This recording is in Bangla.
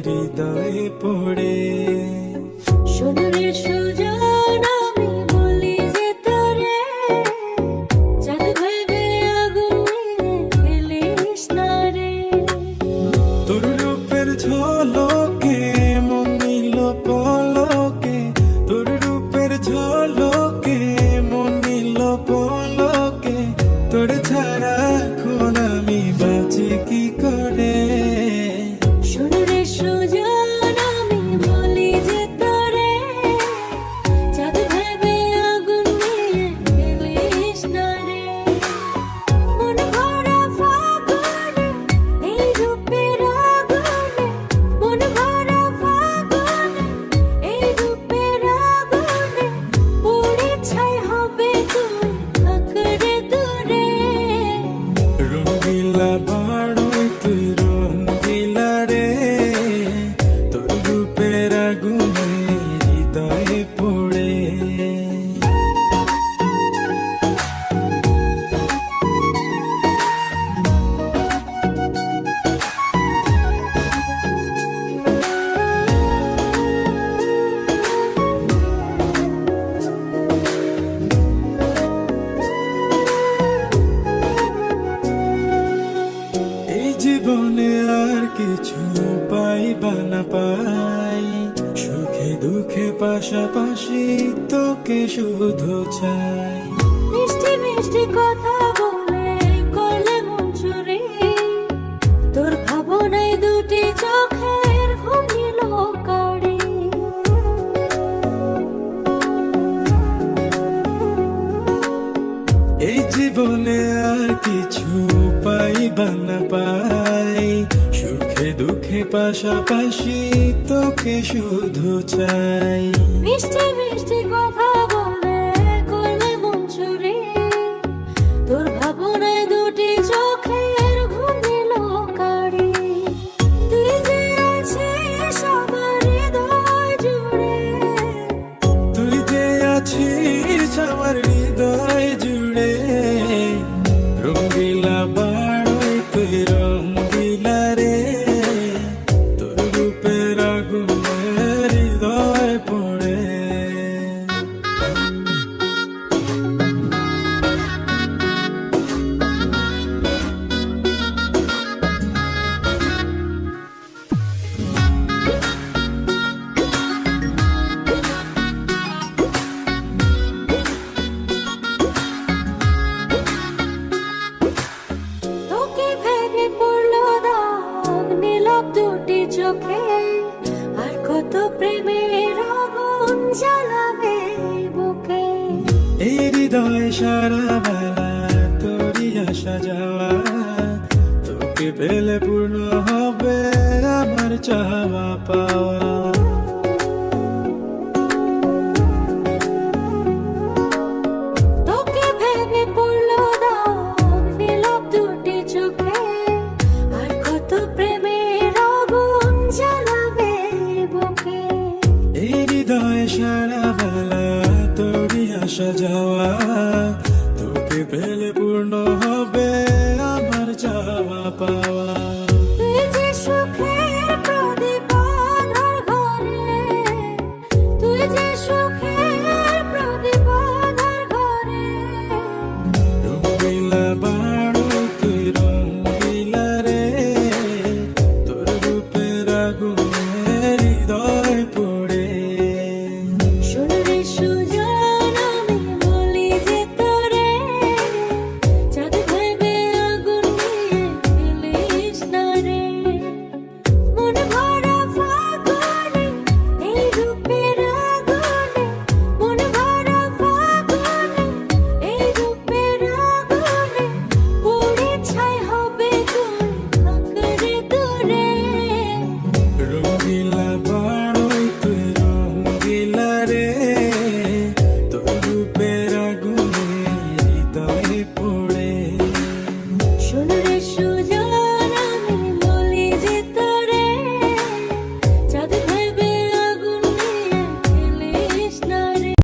হৃদয়ে পড়ে। সোনারে সুজন আমি বলি যে তোরে, চাঁদ ভেবে আগুন নিয়ে ফেলিস না রে। তোর রূপের ঝলকে মন নিল পলকে, তোর রূপের ঝলকে মন নিল পলকে, তোর ছাড়া এখন আমি বাঁচি কি করে। সোনারে সুজন আমি বলি যে তোরে, চাঁদ ভেবে আগুন নিয়ে ফেলিস না রে। মন ভরা ফাগুনে এই রূপের আগুনে, মন ভরা ফাগুনে এই রূপের আগুনে, পুড়ে ছাই হবে তুই থাকরে দূরে। রঙিলা বাড়ই তুই রঙিলা রে, তোর রূপের আগুনে হৃদয়ে পড়ে। এই জীবনে আর কিছু পাইবা না পাই, সুখে দুঃখে পাশাপাশি তোকে শুধু চাই। মিষ্টি মিষ্টি কথা বলে করলে মন চুরি, তোর ভাবনায় দুটি চোখের ঘুম নিল কাড়ি। এই জীবনে আর কিছু পাইবা না পাই, সুখে দুঃখে পাশাপাশি তোকে শুধু চাই। মিষ্টি মিষ্টি কথা বলে করলে মন চুরি, তোর ভাবনায় দুটি চোখের ঘুম নিল কাড়ি। তুই যে আছিস আমার হৃদয় জুড়ে, তুই যে আছিস আমার হৃদয় জুড়ে। রঙ্গিলা বাড়ই তুই রঙ্গিলা রে, তোর রূপের আগুনে হৃদয় পড়ে। তোকে ভেবে পড়লো দাগ নীলব দুটি চোখে, আর কত প্রেমের আগুন জ্বালাবে বুকে। এই হৃদয় সারা বেলা তোরই আসা যাওয়া, তোকে পেলে পূর্ণ হবে আমার চাওয়া পাওয়া। তোকে ভেবে পড়লো দাগ নীলব দুটি চোখে, আর কত প্রেমের আগুন জ্বালাবে বুকে। এই হৃদয় সারা বেলা তোরই আসা যাওয়া,